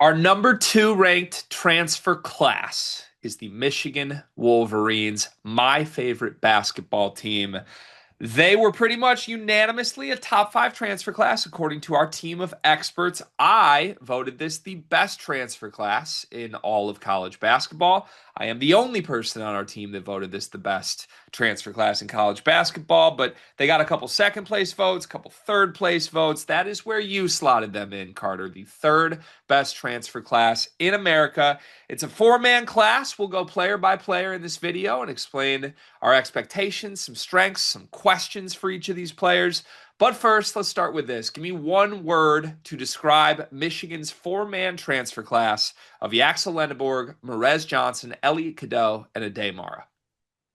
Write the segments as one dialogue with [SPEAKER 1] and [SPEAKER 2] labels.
[SPEAKER 1] Our number two ranked transfer class is the Michigan Wolverines, my favorite basketball team. They were pretty much unanimously a top five transfer class, according to our team of experts. I voted this the best transfer class in all of college basketball. I am the only person on our team that voted this the best transfer class in college basketball, but they got a couple second place votes, a couple third place votes. That is where you slotted them in, Carter, the third best transfer class in America. It's a four-man class. We'll go player by player in this video and explain our expectations, some strengths, some questions for each of these players. But first, let's start with this. Give me one word to describe Michigan's four-man transfer class of Yaxel Lendeborg, Merez Johnson, Elliot Cadeau, and Ade Mara.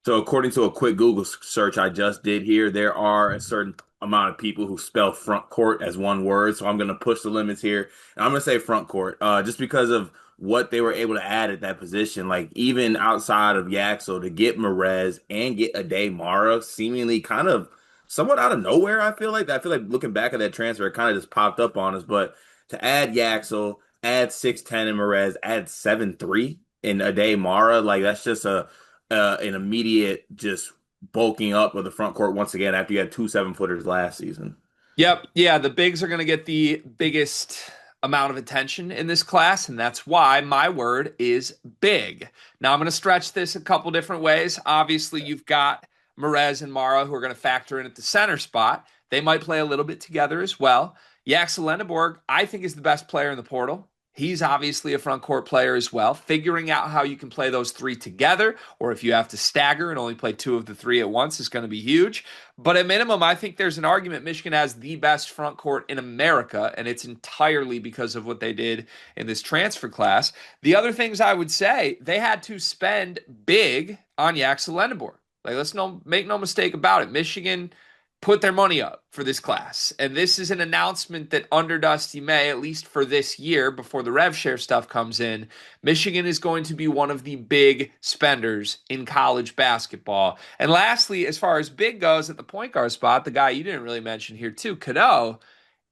[SPEAKER 2] So according to a quick Google search I just did here, there are a certain amount of people who spell front court as one word. So I'm going to push the limits here. And I'm going to say front court, just because of what they were able to add at that position. Like even outside of Yaxel to get Merez and get Ade Mara, seemingly kind of somewhat out of nowhere. I feel like looking back at that transfer, it kind of just popped up on us. But to add Yaxel, add 6'10" in Merez, add 7'3" in Ade Mara, like that's just an immediate just bulking up of the front court once again after you had two 7-footers last season.
[SPEAKER 1] Yep. Yeah, the bigs are going to get the biggest amount of attention in this class, and that's why my word is big. Now, I'm going to stretch this a couple different ways. Obviously, you've got Merez and Mara who are going to factor in at the center spot. They might play a little bit together as well. Yaxel Lendeborg, I think, is the best player in the portal. He's obviously a front court player as well. Figuring out how you can play those three together, or if you have to stagger and only play two of the three at once, is going to be huge. But at minimum, I think there's an argument Michigan has the best front court in America, and it's entirely because of what they did in this transfer class. The other things I would say, they had to spend big on Yaxel Lendeborg. Like, make no mistake about it. Michigan put their money up for this class. And this is an announcement that under Dusty May, at least for this year, before the rev share stuff comes in, Michigan is going to be one of the big spenders in college basketball. And lastly, as far as big goes at the point guard spot, the guy you didn't really mention here too, Cadeau,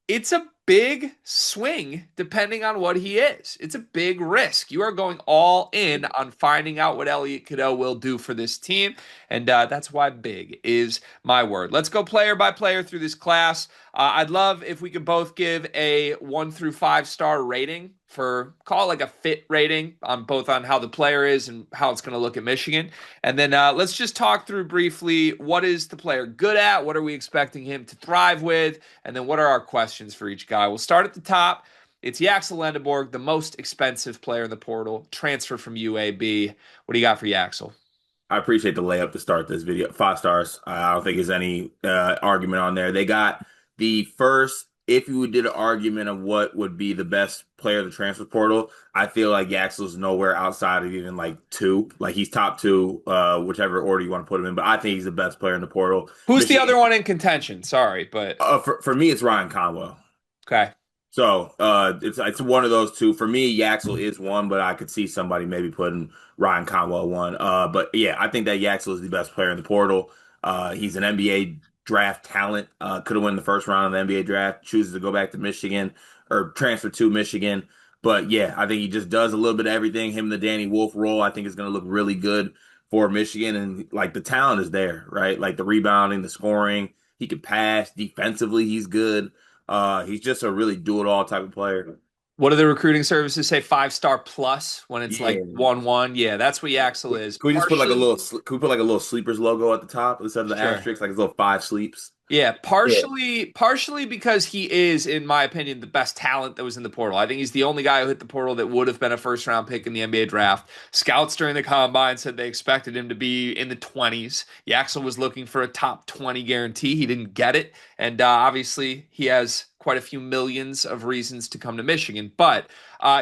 [SPEAKER 1] it's a big swing depending on what he is. It's a big risk. You are going all in on finding out what Elliot Cadeau will do for this team, and that's why big is my word. Let's go player by player through this class. I'd love if we could both give a 1 through 5 star rating for, call it like a fit rating on both on how the player is and how it's going to look at Michigan. And then let's just talk through briefly, what is the player good at? What are we expecting him to thrive with? And then what are our questions for each guy? We'll start at the top. It's Yaxel Lendeborg, the most expensive player in the portal, transfer from UAB. What do you got for Yaxel?
[SPEAKER 2] I appreciate the layup to start this video. 5 stars. I don't think there's any argument on there. They got the first, if you did an argument of what would be the best player of the transfer portal, I feel like Yaxel's nowhere outside of even like two. Like he's top two, whichever order you want to put him in. But I think he's the best player in the portal.
[SPEAKER 1] Who's the
[SPEAKER 2] Michigan,
[SPEAKER 1] other one in contention? Sorry, but
[SPEAKER 2] for me, it's Ryan Conwell.
[SPEAKER 1] okay.
[SPEAKER 2] So it's one of those two. For me, Yaxel is one, but I could see somebody maybe putting Ryan Conwell one. But yeah, I think that Yaxel is the best player in the portal. He's an NBA draft talent. Could have won the first round of the NBA draft. Chooses to go back to Michigan or transfer to Michigan. But yeah, I think he just does a little bit of everything. Him and the Danny Wolf role, I think is going to look really good for Michigan. And like the talent is there, right? Like the rebounding, the scoring. He can pass defensively. He's good. He's just a really do-it-all type of player.
[SPEAKER 1] What do the recruiting services say? 5 star plus when it's like
[SPEAKER 2] Yeah.
[SPEAKER 1] 1-1. Yeah, that's what Yaxel is.
[SPEAKER 2] Can we just put like a
[SPEAKER 1] Partially,
[SPEAKER 2] little? Can we put like a little sleepers logo at the top instead of the
[SPEAKER 1] sure.
[SPEAKER 2] asterisk, like his little five sleeps?
[SPEAKER 1] Yeah,
[SPEAKER 2] Yeah.
[SPEAKER 1] partially because he is, in my opinion, the best talent that was in the portal. I think he's the only guy who hit the portal that would have been a first round pick in the NBA draft. Scouts during the combine said they expected him to be in the 20s. Yaxel was looking for a top 20 guarantee. He didn't get it. And obviously, he has quite a few millions of reasons to come to Michigan. But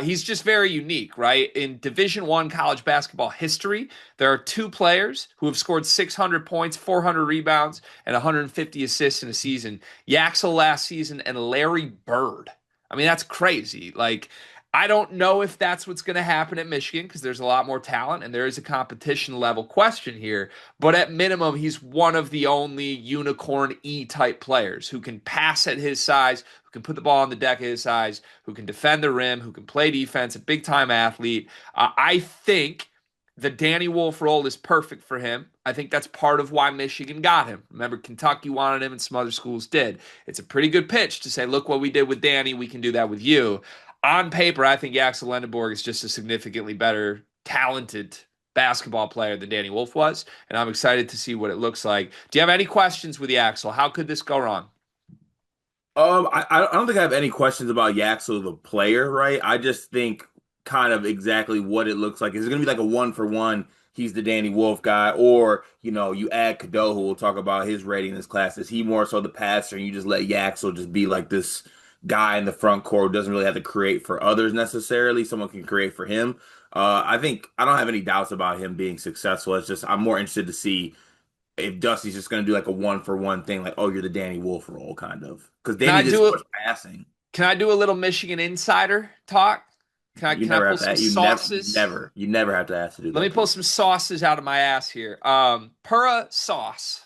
[SPEAKER 1] he's just very unique, right? In Division One college basketball history, there are two players who have scored 600 points, 400 rebounds, and 150 assists in a season. Yaxel last season and Larry Bird. I mean, that's crazy. Like, I don't know if that's what's going to happen at Michigan because there's a lot more talent and there is a competition level question here. But at minimum, he's one of the only unicorn E type players who can pass at his size, who can put the ball on the deck of his size, who can defend the rim, who can play defense, a big time athlete. I think the Danny Wolf role is perfect for him. I think that's part of why Michigan got him. Remember, Kentucky wanted him and some other schools did. It's a pretty good pitch to say, look what we did with Danny, we can do that with you. On paper, I think Axel Lendenborg is just a significantly better, talented basketball player than Danny Wolf was, and I'm excited to see what it looks like. Do you have any questions with the Axel? How could this go wrong?
[SPEAKER 2] I don't think I have any questions about Yaxel the player, right? I just think kind of exactly what it looks like. Is it going to be like a one for one? He's the Danny Wolf guy, or you add Cadeau, who we'll talk about his rating in this class. Is he more so the passer, and you just let Yaxel just be like this guy in the front court who doesn't really have to create for others necessarily? Someone can create for him. I think I don't have any doubts about him being successful. It's just I'm more interested to see if Dusty's just going to do like a one for one thing, like, oh, you're the Danny Wolf role, kind of. Because
[SPEAKER 1] Can
[SPEAKER 2] Danny
[SPEAKER 1] I
[SPEAKER 2] did
[SPEAKER 1] do
[SPEAKER 2] so
[SPEAKER 1] a
[SPEAKER 2] much passing.
[SPEAKER 1] can I do a little Michigan insider talk?
[SPEAKER 2] You
[SPEAKER 1] Can I
[SPEAKER 2] never
[SPEAKER 1] pull
[SPEAKER 2] have
[SPEAKER 1] some
[SPEAKER 2] to.
[SPEAKER 1] sauces?
[SPEAKER 2] You never have to ask to do
[SPEAKER 1] Let me
[SPEAKER 2] that,
[SPEAKER 1] pull
[SPEAKER 2] Pete.
[SPEAKER 1] some sauces out of my ass here. Pura sauce.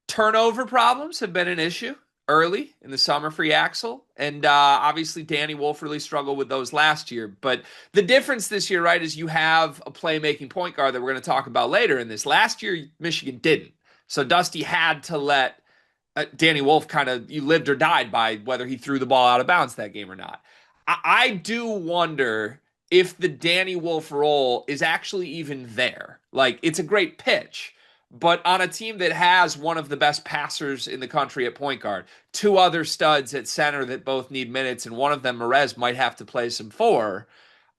[SPEAKER 1] Turnover problems have been an issue early in the summer for Yaxel. And obviously, Danny Wolf really struggled with those last year. But the difference this year, right, is you have a playmaking point guard that we're going to talk about later in this. Last year, Michigan didn't. So Dusty had to let Danny Wolf kind of, you lived or died by whether he threw the ball out of bounds that game or not. I do wonder if the Danny Wolf role is actually even there. Like, it's a great pitch, but on a team that has one of the best passers in the country at point guard, two other studs at center that both need minutes, and one of them, Merez, might have to play some four.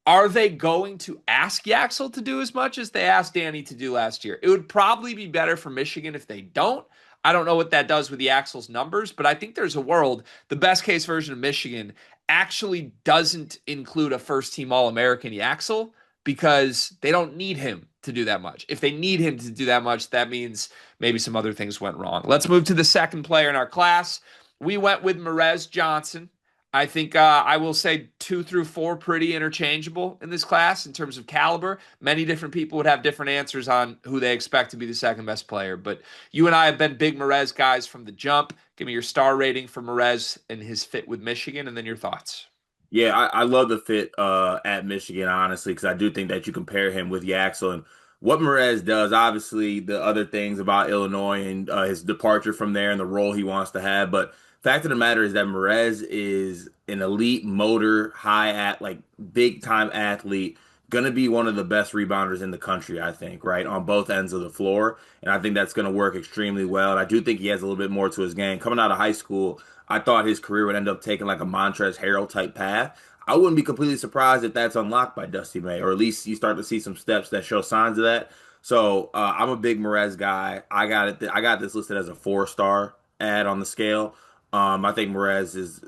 [SPEAKER 1] Are they going to ask Yaxel to do as much as they asked Danny to do last year? It would probably be better for Michigan if they don't. I don't know what that does with the Axel's numbers, but I think there's a world the best case version of Michigan actually doesn't include a first team All American Yaxel because they don't need him to do that much. If they need him to do that much, that means maybe some other things went wrong. Let's move to the second player in our class. We went with Merez Johnson. I think I will say 2 through 4 pretty interchangeable in this class in terms of caliber. Many different people would have different answers on who they expect to be the second best player. But you and I have been big Merez guys from the jump. Give me your star rating for Merez and his fit with Michigan, and then your thoughts.
[SPEAKER 2] Yeah, I love the fit at Michigan, honestly, because I do think that you compare him with Yaxel and what Perez does. Obviously, the other things about Illinois and his departure from there and the role he wants to have. But fact of the matter is that Perez is an elite motor, high at like big time athlete, gonna be one of the best rebounders in the country, I think, right, on both ends of the floor. And I think that's gonna work extremely well. And I do think he has a little bit more to his game. Coming out of high school, I thought his career would end up taking like a Montrezl Harrell type path. I wouldn't be completely surprised if that's unlocked by Dusty May, or at least you start to see some steps that show signs of that. So I'm a big Merez guy. I got this listed as a 4 star ad on the scale. I think Merez is,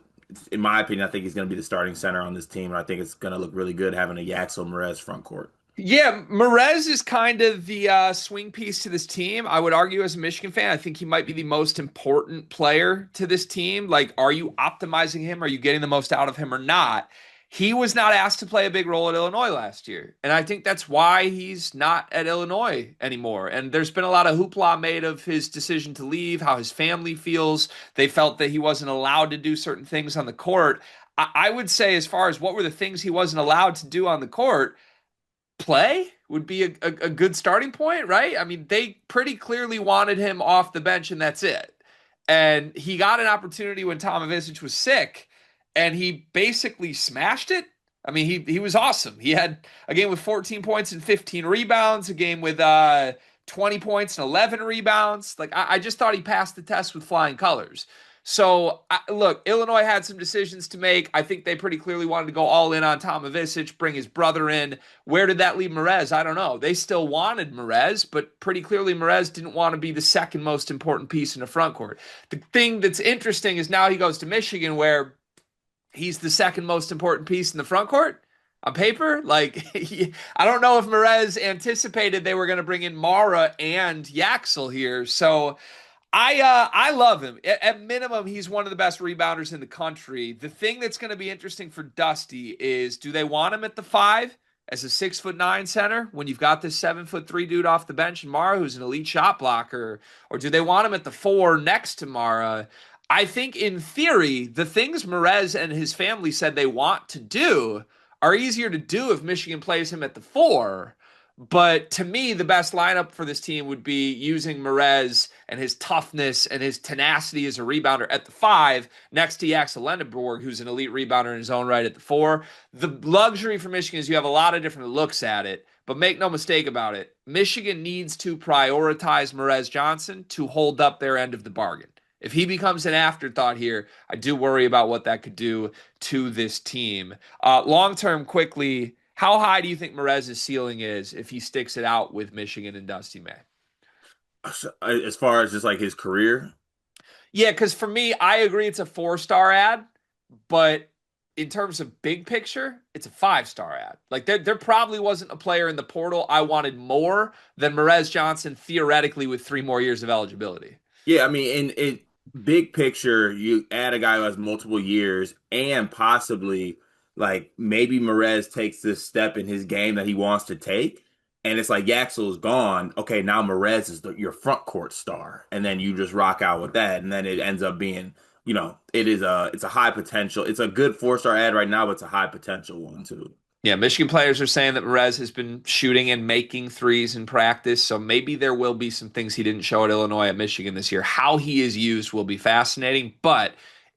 [SPEAKER 2] in my opinion, I think he's going to be the starting center on this team, and I think it's going to look really good having a Yaxel Merez front court.
[SPEAKER 1] Yeah, Merez is kind of the swing piece to this team. I would argue, as a Michigan fan, I think he might be the most important player to this team. Like, are you optimizing him? Are you getting the most out of him or not? He was not asked to play a big role at Illinois last year. And I think that's why he's not at Illinois anymore. And there's been a lot of hoopla made of his decision to leave, how his family feels. They felt that he wasn't allowed to do certain things on the court. I would say, as far as what were the things he wasn't allowed to do on the court, play would be a good starting point, right? I mean, they pretty clearly wanted him off the bench, and that's it. And he got an opportunity when Tom Ivisic was sick, and he basically smashed it. I mean, he was awesome. He had a game with 14 points and 15 rebounds, a game with 20 points and 11 rebounds. Like, I just thought he passed the test with flying colors. So, look, Illinois had some decisions to make. I think they pretty clearly wanted to go all in on Tom Ivisic, bring his brother in. Where did that leave Merez? I don't know. They still wanted Merez, but pretty clearly Merez didn't want to be the second most important piece in the front court. The thing that's interesting is now he goes to Michigan, where he's the second most important piece in the front court on paper. Like, I don't know if Merez anticipated they were going to bring in Mara and Yaxel here. So I love him. At minimum, he's one of the best rebounders in the country. The thing that's going to be interesting for Dusty is, do they want him at the 5 as a 6'9" center when you've got this 7'3" dude off the bench and Mara, who's an elite shot blocker, or do they want him at the 4 next to Mara? I think in theory, the things Merez and his family said they want to do are easier to do if Michigan plays him at the four. But to me, the best lineup for this team would be using Merez and his toughness and his tenacity as a rebounder at the five, next to Axel Lendeborg, who's an elite rebounder in his own right at the four. The luxury for Michigan is you have a lot of different looks at it, but make no mistake about it. Michigan needs to prioritize Merez Johnson to hold up their end of the bargain. If he becomes an afterthought here, I do worry about what that could do to this team. Long term, quickly, how high do you think Merez's ceiling is if he sticks it out with Michigan and Dusty May?
[SPEAKER 2] As far as just like his career.
[SPEAKER 1] Yeah, because for me, I agree it's a 4-star ad, but in terms of big picture, it's a 5-star ad. Like there probably wasn't a player in the portal I wanted more than Merez Johnson theoretically with 3 more years of eligibility.
[SPEAKER 2] Yeah, I mean, in big picture, you add a guy who has multiple years and possibly like maybe Merez takes this step in his game that he wants to take. And it's like Yaxel's gone. Okay, now Merez is your front court star. And then you just rock out with that. And then it ends up being, it's a high potential. It's a good 4-star ad right now, but it's a high potential one too.
[SPEAKER 1] Yeah, Michigan players are saying that Merez has been shooting and making threes in practice, so maybe there will be some things he didn't show at Illinois at Michigan this year. How he is used will be fascinating, but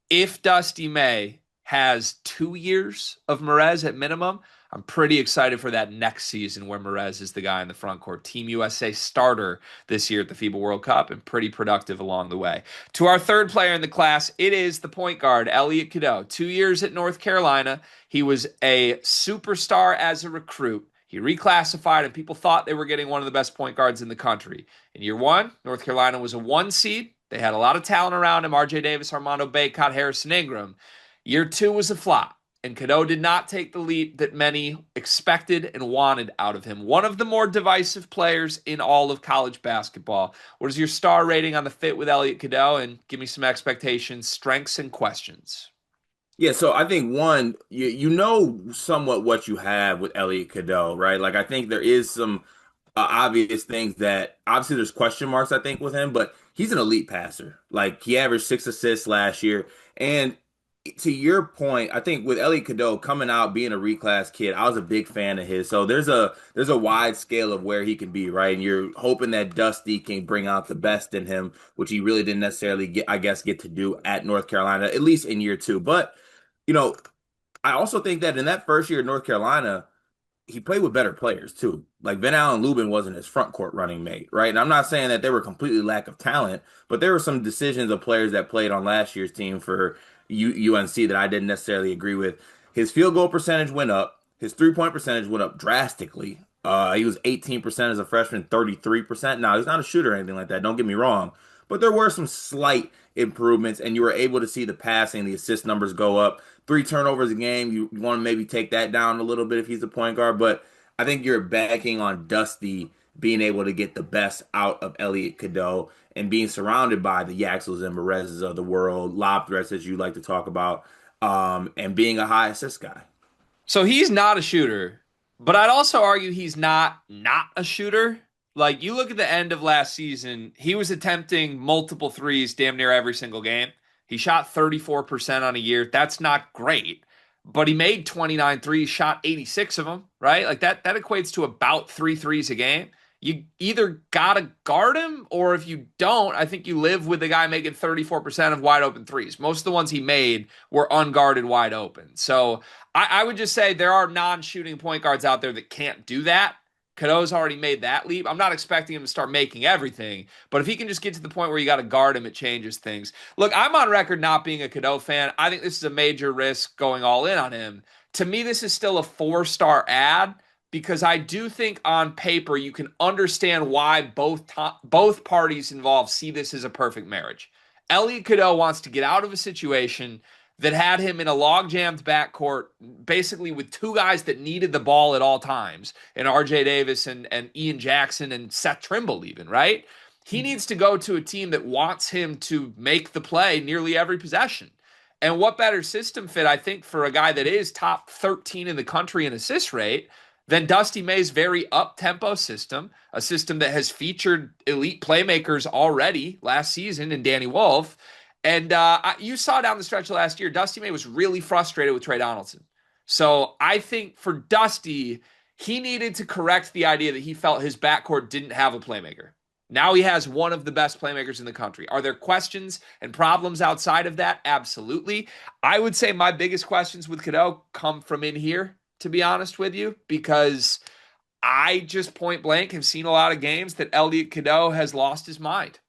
[SPEAKER 1] if Dusty May has 2 years of Merez at minimum, I'm pretty excited for that next season where Merez is the guy in the front court. Team USA starter this year at the FIBA World Cup and pretty productive along the way. To our third player in the class, it is the point guard, Elliot Cadeau. 2 years at North Carolina. He was a superstar as a recruit. He reclassified, and people thought they were getting one of the best point guards in the country. In year one, North Carolina was a 1 seed. They had a lot of talent around him: R.J. Davis, Armando Bacot, Harrison Ingram. Year two was a flop, and Cadeau did not take the leap that many expected and wanted out of him. One of the more divisive players in all of college basketball. What is your star rating on the fit with Elliot Cadeau? And give me some expectations, strengths, and questions.
[SPEAKER 2] Yeah, so I think one, you know somewhat what you have with Elliot Cadeau, right? Like I think there is some obvious things that obviously there's question marks I think with him, but he's an elite passer. Like he averaged 6 assists last year, and to your point, I think with Elliot Cadeau coming out being a reclass kid, I was a big fan of his. So there's a wide scale of where he can be, right? And you're hoping that Dusty can bring out the best in him, which he really didn't necessarily get, I guess, get to do at North Carolina, at least in year two. But you know, I also think that in that first year at North Carolina, he played with better players too. Like Ben Allen Lubin wasn't his front court running mate, right? And I'm not saying that they were completely lack of talent, but there were some decisions of players that played on last year's team for UNC that I didn't necessarily agree with. His field goal percentage went up. His 3-point percentage went up drastically. He was 18% as a freshman, 33%. Now, he's not a shooter or anything like that. Don't get me wrong. But there were some slight improvements, and you were able to see the passing, the assist numbers go up. 3 turnovers a game. You want to maybe take that down a little bit if he's a point guard. But I think you're banking on Dusty being able to get the best out of Elliot Cadeau and being surrounded by the Yaxels and Merezes of the world, lob threats as you like to talk about, and being a high assist guy.
[SPEAKER 1] So he's not a shooter, but I'd also argue he's not a shooter. Like you look at the end of last season, he was attempting multiple threes damn near every single game. He shot 34% on a year. That's not great, but he made 29 threes, shot 86 of them, right? Like that equates to about 3 threes a game. You either got to guard him, or if you don't, I think you live with the guy making 34% of wide open threes. Most of the ones he made were unguarded wide open. So I would just say there are non-shooting point guards out there that can't do that. Cadeau's already made that leap. I'm not expecting him to start making everything, but if he can just get to the point where you got to guard him, it changes things. Look, I'm on record not being a Cadeau fan. I think this is a major risk going all in on him. To me, this is still a 4-star ad because I do think on paper you can understand why both parties involved see this as a perfect marriage. Elliot Cadeau wants to get out of a situation that had him in a log-jammed backcourt, basically with 2 guys that needed the ball at all times, and R.J. Davis and Ian Jackson and Seth Trimble even, right? He needs to go to a team that wants him to make the play nearly every possession. And what better system fit, I think, for a guy that is top 13 in the country in assist rate than Dusty May's very up-tempo system, a system that has featured elite playmakers already last season in Danny Wolf. And you saw down the stretch of last year, Dusty May was really frustrated with Trey Donaldson. So I think for Dusty, he needed to correct the idea that he felt his backcourt didn't have a playmaker. Now he has one of the best playmakers in the country. Are there questions and problems outside of that? Absolutely. I would say my biggest questions with Cadeau come from in here, to be honest with you, because I just point blank have seen a lot of games that Elliot Cadeau has lost his mind.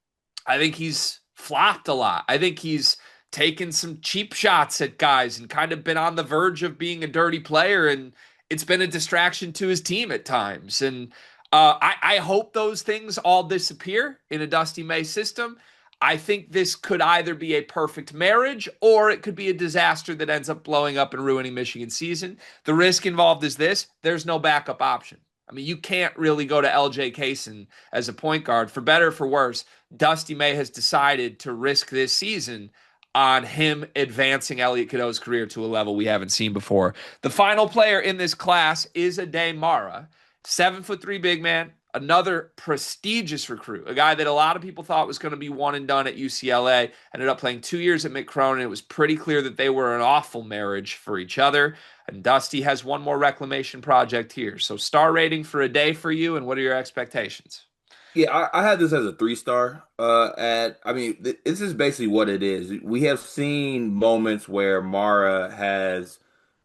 [SPEAKER 1] I think he's flopped a lot. I think he's taken some cheap shots at guys and kind of been on the verge of being a dirty player, and it's been a distraction to his team at times. And I hope those things all disappear in a Dusty May system. I think this could either be a perfect marriage or it could be a disaster that ends up blowing up and ruining Michigan's season. The risk involved is this: there's no backup option. I mean, you can't really go to LJ Kaysen as a point guard. For better or for worse, Dusty May has decided to risk this season on him advancing Elliot Cadeau's career to a level we haven't seen before. The final player in this class is Ade Mara, 7'3" big man, another prestigious recruit, a guy that a lot of people thought was going to be one and done at UCLA. Ended up playing 2 years at Mick Cronin. It was pretty clear that they were an awful marriage for each other. And Dusty has one more reclamation project here. So star rating for Ade for you, and what are your expectations?
[SPEAKER 2] Yeah, I had this as a 3 star. I mean, this is basically what it is. We have seen moments where Mara has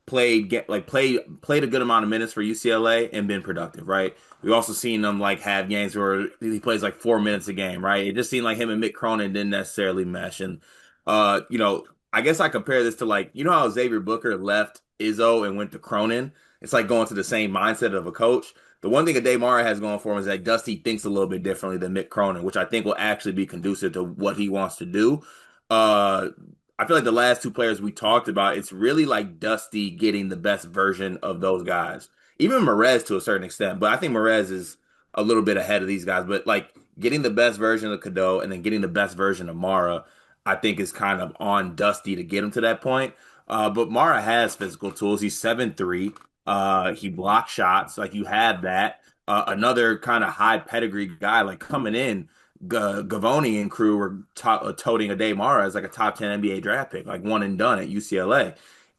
[SPEAKER 2] played a good amount of minutes for UCLA and been productive, right? We've also seen them like have games where he plays like 4 minutes a game, right? It just seemed like him and Mick Cronin didn't necessarily mesh. And you know, I guess I compare this to like, you know how Xavier Booker left Izzo and went to Cronin? It's like going to the same mindset of a coach. The one thing that Mara has going for him is that Dusty thinks a little bit differently than Mick Cronin, which I think will actually be conducive to what he wants to do. Uh, I feel like the last two players we talked about, it's really like Dusty getting the best version of those guys. Even Merez to a certain extent, but I think Merez is a little bit ahead of these guys. But like getting the best version of Cadeau and then getting the best version of Mara, I think is kind of on Dusty to get him to that point. But Mara has physical tools. He's 7'3". He blocks shots. Like you have that. Another kind of high pedigree guy like coming in. Gavoni and crew were toting Ade Mara as like a top 10 NBA draft pick, like one and done at UCLA.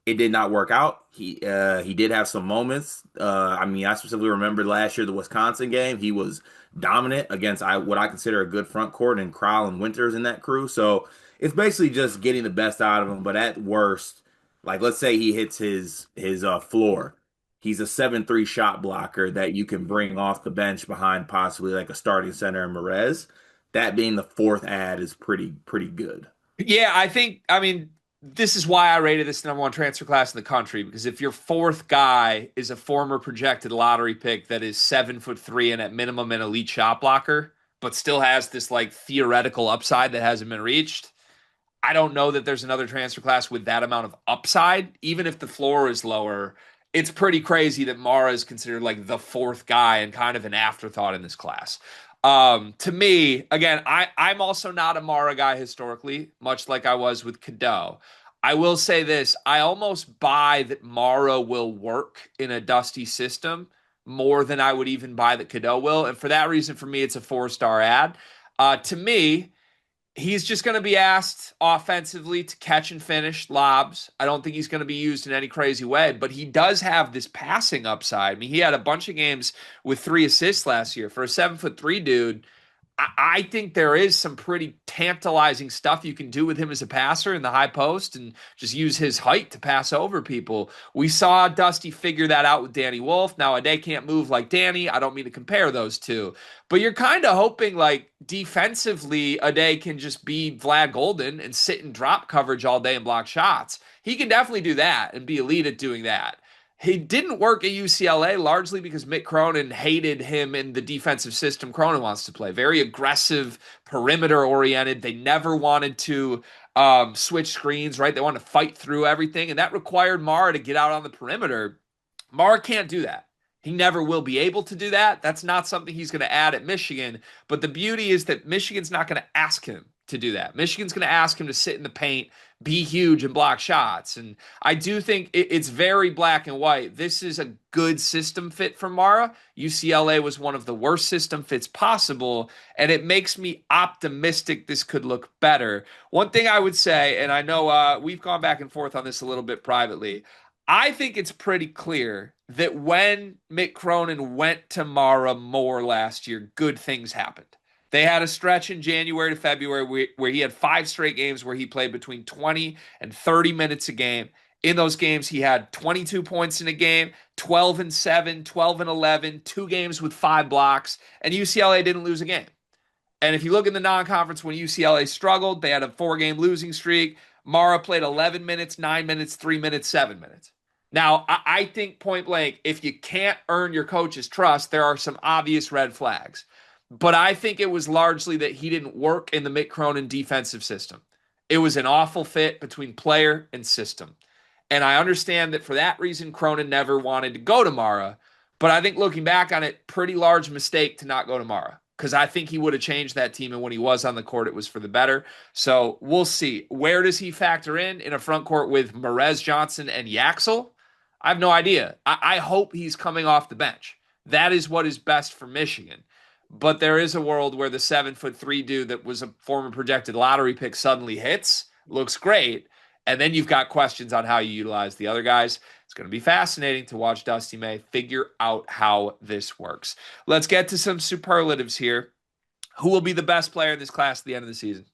[SPEAKER 2] It did not work out. He did have some moments. I mean, I specifically remember last year the Wisconsin game. He was dominant against what I consider a good front court and Crowell and Winters in that crew. So it's basically just getting the best out of him. But at worst, like let's say he hits his floor. He's a 7'3" shot blocker that you can bring off the bench behind possibly like a starting center in Merez. That being the fourth ad is pretty good.
[SPEAKER 1] Yeah, I mean, this is why I rated this the number one transfer class in the country, because if your fourth guy is a former projected lottery pick that is 7'3" and at minimum an elite shot blocker, but still has this like theoretical upside that hasn't been reached, I don't know that there's another transfer class with that amount of upside, even if the floor is lower. It's pretty crazy that Mara is considered like the fourth guy and kind of an afterthought in this class. To me, again, I'm also not a Mara guy historically, much like I was with Cadeau. I will say this: I almost buy that Mara will work in a Dusty system more than I would even buy that Cadeau will, and for that reason, for me, it's a 4 star ad. To me, he's just going to be asked offensively to catch and finish lobs. I don't think he's going to be used in any crazy way, but he does have this passing upside. I mean, he had a bunch of games with 3 assists last year. For a 7'3" dude, I think there is some pretty tantalizing stuff you can do with him as a passer in the high post and just use his height to pass over people. We saw Dusty figure that out with Danny Wolf. Now, Ade can't move like Danny. I don't mean to compare those two, but you're kind of hoping like defensively, Ade can just be Vlad Golden and sit in drop coverage all day and block shots. He can definitely do that and be elite at doing that. He didn't work at UCLA largely because Mick Cronin hated him in the defensive system Cronin wants to play. Very aggressive, perimeter oriented. They never wanted to switch screens, right? They wanted to fight through everything, and that required Mara to get out on the perimeter. Mara can't do that. He never will be able to do that. That's not something he's going to add at Michigan. But the beauty is that Michigan's not going to ask him to do that. Michigan's going to ask him to sit in the paint, be huge, and block shots. And I do think it's very black and white. This is a good system fit for Mara. UCLA was one of the worst system fits possible, and it makes me optimistic this could look better. One thing I would say, and I know we've gone back and forth on this a little bit privately, I think it's pretty clear that when Mick Cronin went to Mara more last year, good things happened. They had a stretch in January to February where he had 5 straight games where he played between 20 and 30 minutes a game. In those games, he had 22 points in a game, 12 and 7, 12 and 11, 2 games with 5 blocks, and UCLA didn't lose a game. And if you look in the non-conference when UCLA struggled, they had a 4-game losing streak. Mara played 11 minutes, 9 minutes, 3 minutes, 7 minutes. Now, I think point blank, if you can't earn your coach's trust, there are some obvious red flags. But I think it was largely that he didn't work in the Mick Cronin defensive system. It was an awful fit between player and system. And I understand that for that reason, Cronin never wanted to go to Mara. But I think looking back on it, pretty large mistake to not go to Mara. Because I think he would have changed that team. And when he was on the court, it was for the better. So we'll see. Where does he factor in a front court with Merez, Johnson, and Yaxel? I have no idea. I hope he's coming off the bench. That is what is best for Michigan. But there is a world where the 7'3" dude that was a former projected lottery pick suddenly hits, looks great, and then you've got questions on how you utilize the other guys. It's going to be fascinating to watch Dusty May figure out how this works. Let's get to some superlatives here. Who will be the best player in this class at the end of the season?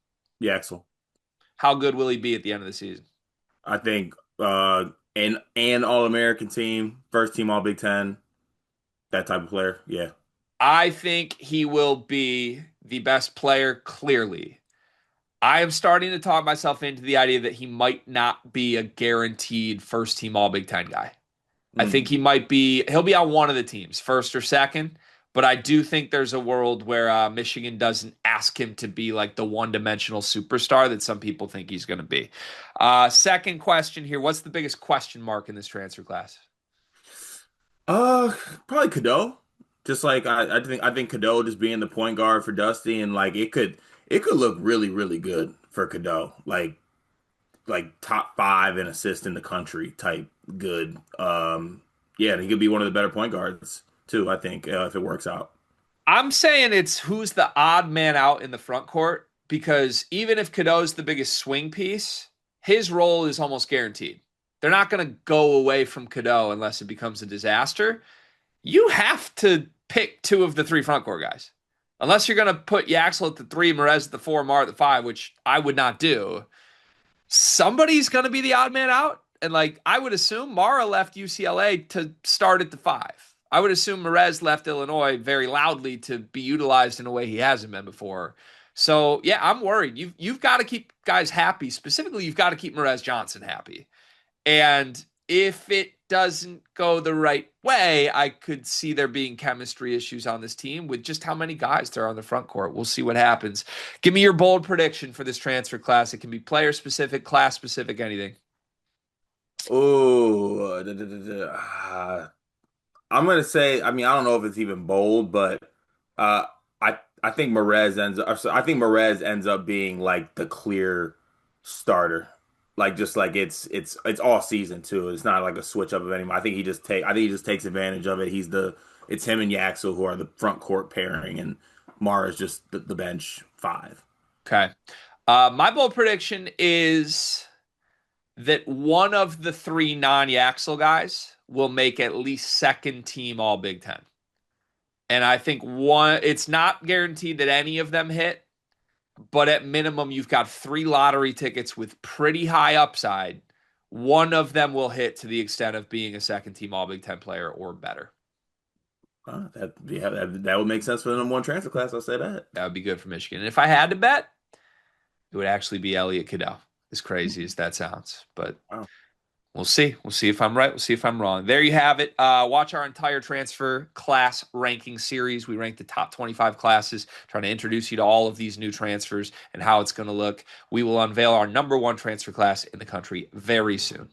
[SPEAKER 2] Yaxel.
[SPEAKER 1] How good will he be at the end of the season?
[SPEAKER 2] I think an All-American team, first team All Big Ten, that type of player. Yeah.
[SPEAKER 1] I think he will be the best player, clearly. I am starting to talk myself into the idea that he might not be a guaranteed first team All Big Ten guy. I think he'll be on one of the teams, first or second, but I do think there's a world where Michigan doesn't ask him to be like the one-dimensional superstar that some people think he's going to be. Second question here, what's the biggest question mark in this transfer class?
[SPEAKER 2] Probably Cadeau. Just like I think Cadeau just being the point guard for Dusty, and like it could look really, really good for Cadeau. Like top 5 in assists in the country type good. Yeah, and he could be one of the better point guards too, I think, if it works out.
[SPEAKER 1] I'm saying it's who's the odd man out in the front court, because even if Cadeau's the biggest swing piece, his role is almost guaranteed. They're not going to go away from Cadeau unless it becomes a disaster. You have to pick 2 of the 3 front court guys. Unless you're going to put Yaxel at the 3, Merez at the 4, Mar at the 5, which I would not do. Somebody's going to be the odd man out. And like I would assume Mara left UCLA to start at the 5. I would assume Merez left Illinois very loudly to be utilized in a way he hasn't been before. So yeah, I'm worried. You've got to keep guys happy. Specifically, you've got to keep Merez Johnson happy. And if it doesn't go the right way, I could see there being chemistry issues on this team with just how many guys there are on the front court. We'll see what happens. Give me your bold prediction for this transfer class. It can be player specific, class specific, anything.
[SPEAKER 2] Oh, I'm gonna say. I mean, I don't know if it's even bold, but I think Merez ends up. I think Merez ends up being like the clear starter. Like just like it's all season too. It's not like a switch up of anyone. I think he just takes advantage of it. It's him and Yaxel who are the front court pairing, and Mara's just the bench 5.
[SPEAKER 1] Okay. My bold prediction is that one of the 3 non-Yaxel guys will make at least second team All Big Ten. And I think it's not guaranteed that any of them hit, but at minimum, you've got 3 lottery tickets with pretty high upside. One of them will hit to the extent of being a second team All Big Ten player or better.
[SPEAKER 2] That would make sense for the #1 transfer class. I'll say that.
[SPEAKER 1] That would be good for Michigan. And if I had to bet, it would actually be Elliot Cadeau, as crazy as that sounds. But
[SPEAKER 2] wow.
[SPEAKER 1] We'll see. We'll see if I'm right. We'll see if I'm wrong. There you have it. Watch our entire transfer class ranking series. We rank the top 25 classes, trying to introduce you to all of these new transfers and how it's going to look. We will unveil our #1 transfer class in the country very soon.